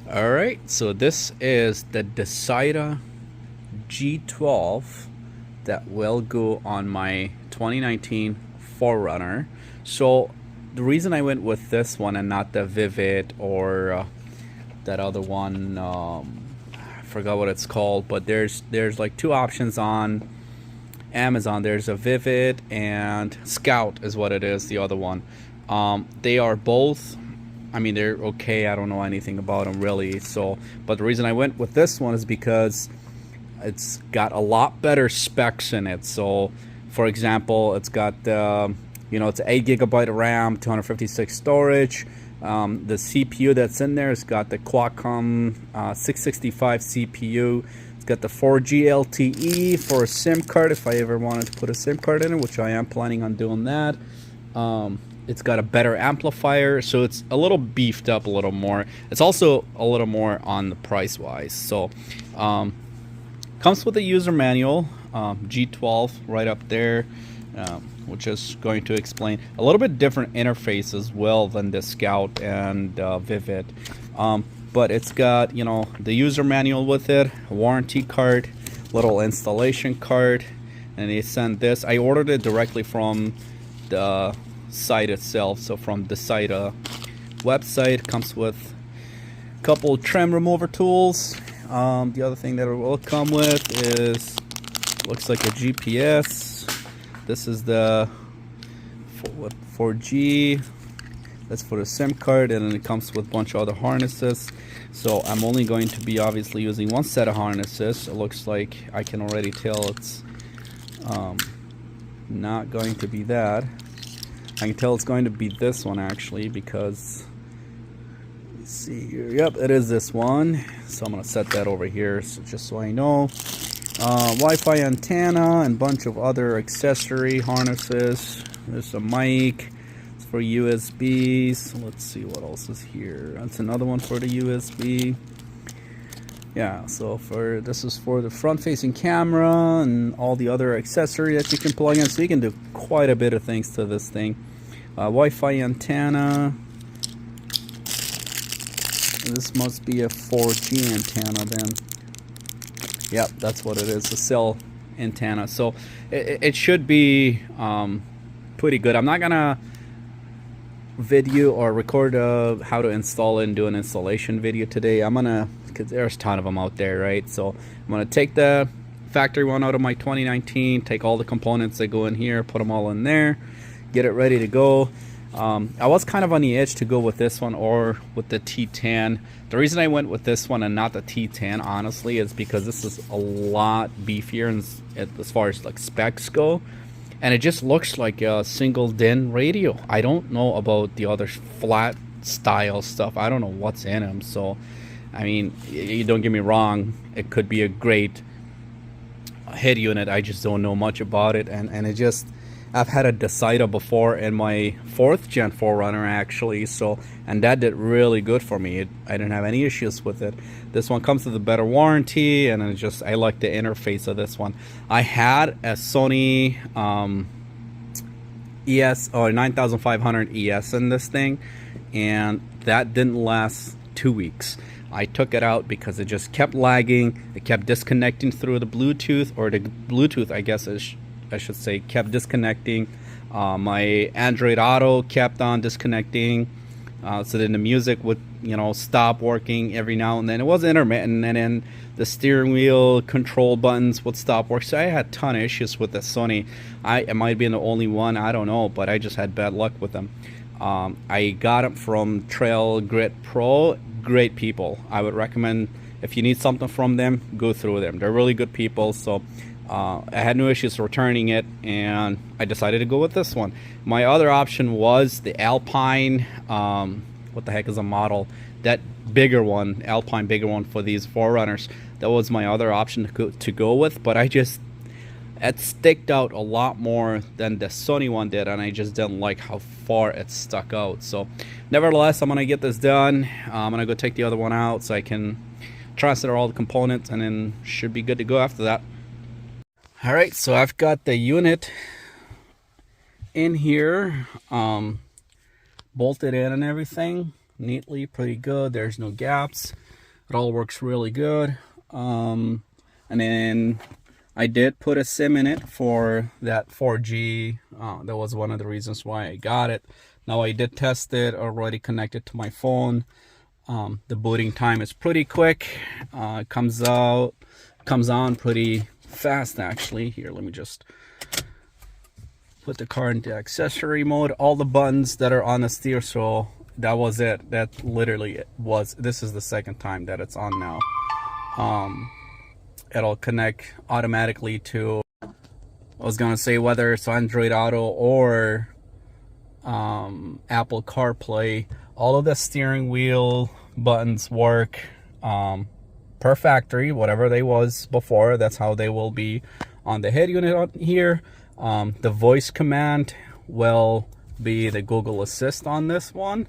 Alright, so this is the Dasaita G12 that will go on my 2019 4runner. So the reason I went with this one and not the Vivid or that other one, I forgot what it's called, but there's like two options on Amazon. There's a Vivid and Scout is what it is, the other one. They are both, I mean, they're okay. I don't know anything about them really. So, but the reason I went with this one is because it's got a lot better specs in it. So, for example, it's got it's 8 GB RAM, 256 storage. The CPU that's in there has got the Qualcomm 665 CPU. It's got the 4G LTE for a SIM card if I ever wanted to put a SIM card in it, which I am planning on doing that. It's got a better amplifier, so it's a little beefed up a little more. It's also a little more on the price wise. So comes with a user manual, G12 right up there, which is going to explain a little bit different interface as well than the Scout and Vivid. But it's got, the user manual with it, a warranty card, little installation card, and they sent this. I ordered it directly from the site itself, so from the Dasaita website. Comes with a couple trim remover tools. The other thing that it will come with is, looks like a GPS. This is the 4G. That's for the SIM card, and then it comes with a bunch of other harnesses. So I'm only going to be obviously using one set of harnesses. It looks like I can already tell it's not going to be that. I can tell it's going to be this one actually, because let's see here. Yep, it is this one. So I'm going to set that over here, so just so I know. Wi-Fi antenna and a bunch of other accessory harnesses. There's a mic. It's for USBs. Let's see what else is here. That's another one for the USB. Yeah, so this is for the front-facing camera and all the other accessory that you can plug in. So you can do quite a bit of things to this thing. Wi-Fi antenna. This must be a 4G antenna then. Yep, that's what it is, a cell antenna. So it should be pretty good. I'm not gonna video or record how to install it and do an installation video today. Because there's a ton of them out there, right? So I'm gonna take the factory one out of my 2019, take all the components that go in here, put them all in there, get it ready to go. I was kind of on the edge to go with this one or with the T10. The reason I went with this one and not the T10, honestly, is because this is a lot beefier as far as like specs go, and it just looks like a single DIN radio. I don't know about the other flat style stuff. I don't know what's in them. So I mean, you don't get me wrong, it could be a great head unit. I just don't know much about it, and it just, I've had a Dasaita before in my 4th gen 4runner actually, so, and that did really good for me. I didn't have any issues with it. This one comes with a better warranty, and I like the interface of this one. I had a Sony ES or 9500 ES in this thing, and that didn't last 2 weeks. I took it out because it just kept lagging. It kept disconnecting through the Bluetooth, or the Bluetooth, I guess I should say, kept disconnecting. My Android Auto kept on disconnecting. So then the music would, stop working every now and then. It was intermittent, and then the steering wheel control buttons would stop working. So I had a ton of issues with the Sony. It might have been the only one, I don't know, but I just had bad luck with them. I got them from Trail Grid Pro. Great people. I would recommend, if you need something from them, go through them. They're really good people. So I had no issues returning it, and I decided to go with this one. My other option was the Alpine, what the heck is a model? That bigger one, Alpine bigger one for these 4runners. That was my other option to go with, but it sticked out a lot more than the Sony one did, and I just didn't like how far it stuck out. So nevertheless, I'm gonna get this done. I'm gonna go take the other one out so I can transfer all the components, and then should be good to go after that. All right, so I've got the unit in here, bolted in and everything neatly, pretty good. There's no gaps. It all works really good. And then I did put a SIM in it for that 4G. That was one of the reasons why I got it. Now I did test it, already connected to my phone. The booting time is pretty quick. It comes on pretty fast actually. Here, let me just put the car into accessory mode. All the buttons that are on the steer, so that was it. That literally was, this is the second time that it's on now. It'll connect automatically to, I was gonna say whether it's Android Auto or Apple CarPlay. All of the steering wheel buttons work per factory, whatever they was before, that's how they will be on the head unit on here. The voice command will be the Google Assist on this one.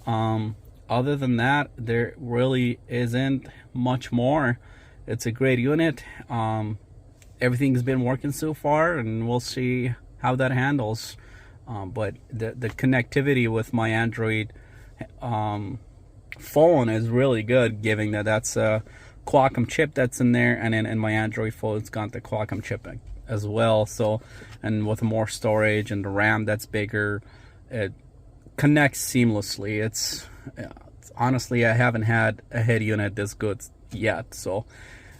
Other than that, there really isn't much more. It's a great unit. Everything's been working so far, and we'll see how that handles. But the connectivity with my Android phone is really good, given that that's a Qualcomm chip that's in there, and then in my Android phone it's got the Qualcomm chip as well. So, and with more storage and the RAM that's bigger, it connects seamlessly. It's honestly, I haven't had a head unit this good yet, so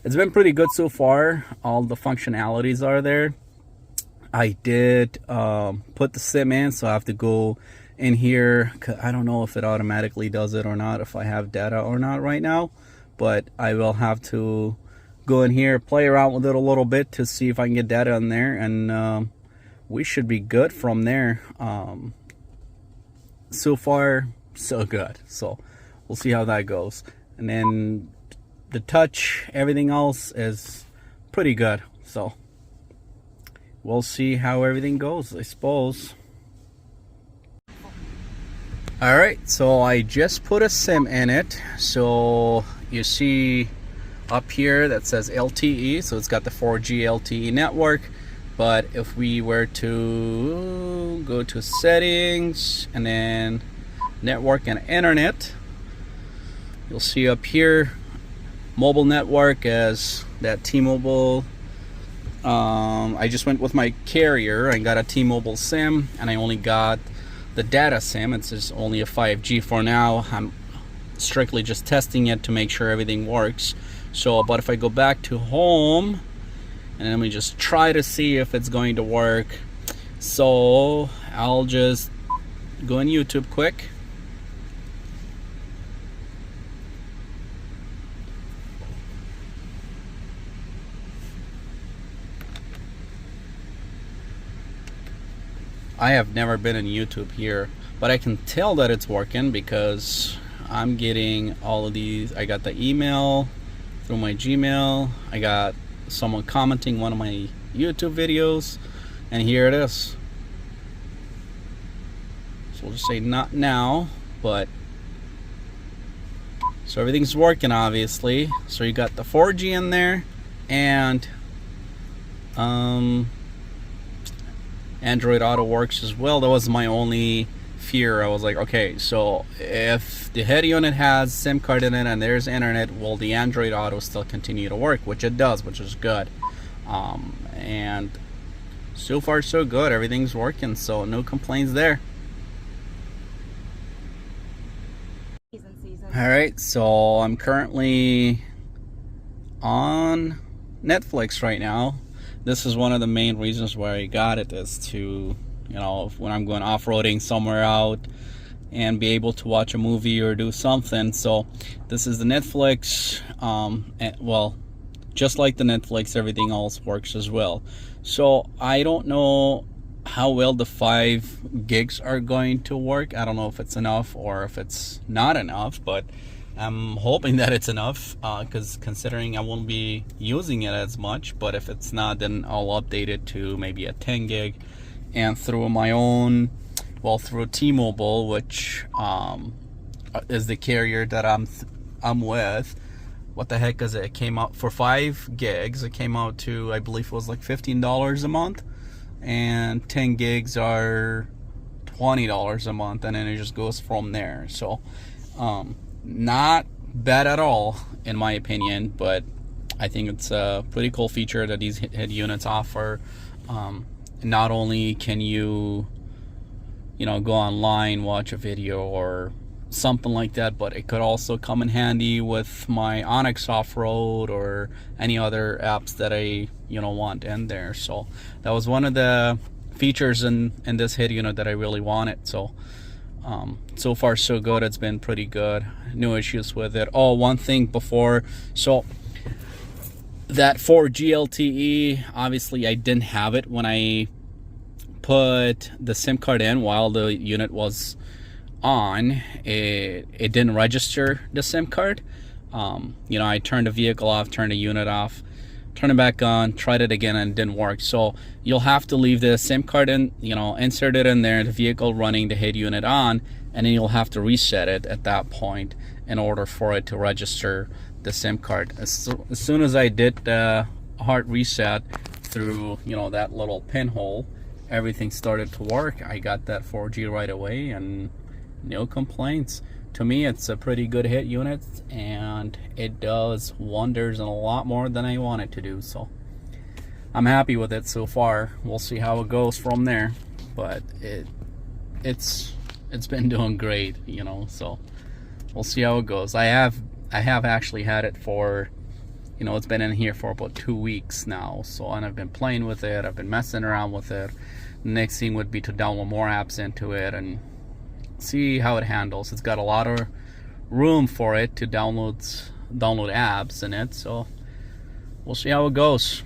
it's been pretty good so far. All the functionalities are there. I did put the SIM in, so I have to go in here. I don't know if it automatically does it or not, if I have data or not right now, but I will have to go in here, play around with it a little bit to see if I can get data in there, and we should be good from there. So far so good, so we'll see how that goes. And then the touch, everything else is pretty good, so we'll see how everything goes, I suppose. Alright, so I just put a SIM in it. So you see up here that says LTE, so it's got the 4G LTE network. But if we were to go to settings and then network and internet, you'll see up here mobile network as that T-Mobile. I just went with my carrier. I got a T-Mobile SIM, and I only got the data SIM. It's just only a 5G for now. I'm strictly just testing it to make sure everything works. So, but if I go back to home, and let me just try to see if it's going to work. So I'll just go on YouTube quick. I have never been in YouTube here, but I can tell that it's working because I'm getting all of these. I got the email through my Gmail. I got someone commenting one of my YouTube videos, and here it is. So we'll just say not now, but so everything's working obviously. So you got the 4G in there, and Android Auto works as well. That was my only fear. I was like, okay, so if the head unit has SIM card in it and there's internet, will the Android Auto still continue to work? Which it does, which is good. And so far so good. Everything's working, so no complaints there. Alright, so I'm currently on Netflix right now. This is one of the main reasons why I got it, is to, you know, when I'm going off-roading somewhere out and be able to watch a movie or do something. So this is the Netflix. Well, just like the Netflix, everything else works as well. So I don't know how well the 5 gigs are going to work. I don't know if it's enough or if it's not enough, but I'm hoping that it's enough, because considering I won't be using it as much. But if it's not, then I'll update it to maybe a 10 gig. And through my own, well, through T-Mobile, which is the carrier that I'm with. What the heck is it? It came out for 5 gigs. It came out to, I believe it was like $15 a month, and 10 gigs are $20 a month, and then it just goes from there. So not bad at all. in my opinion, but I think it's a pretty cool feature that these head units offer. Not only can you go online, watch a video or something like that, but it could also come in handy with my Onyx off-road or any other apps that I want in there. So that was one of the features in this head unit that I really wanted. So so far so good. It's been pretty good, no issues with it. Oh, one thing before, so that 4G LTE, obviously I didn't have it when I put the SIM card in while the unit was on. It didn't register the SIM card. I turned the vehicle off, turned the unit off, turned it back on, tried it again, and it didn't work. So you'll have to leave the SIM card in, insert it in there, the vehicle running, the head unit on, and then you'll have to reset it at that point in order for it to register the SIM card. As soon as I did the hard reset through that little pinhole, everything started to work. I got that 4G right away and no complaints. To me, it's a pretty good hit unit, and it does wonders and a lot more than I want it to do. So I'm happy with it so far. We'll see how it goes from there, but it's been doing great, so we'll see how it goes. I have actually had it for, it's been in here for about 2 weeks now. So, and I've been playing with it. I've been messing around with it. The next thing would be to download more apps into it and see how it handles. It's got a lot of room for it to download apps in it. So we'll see how it goes.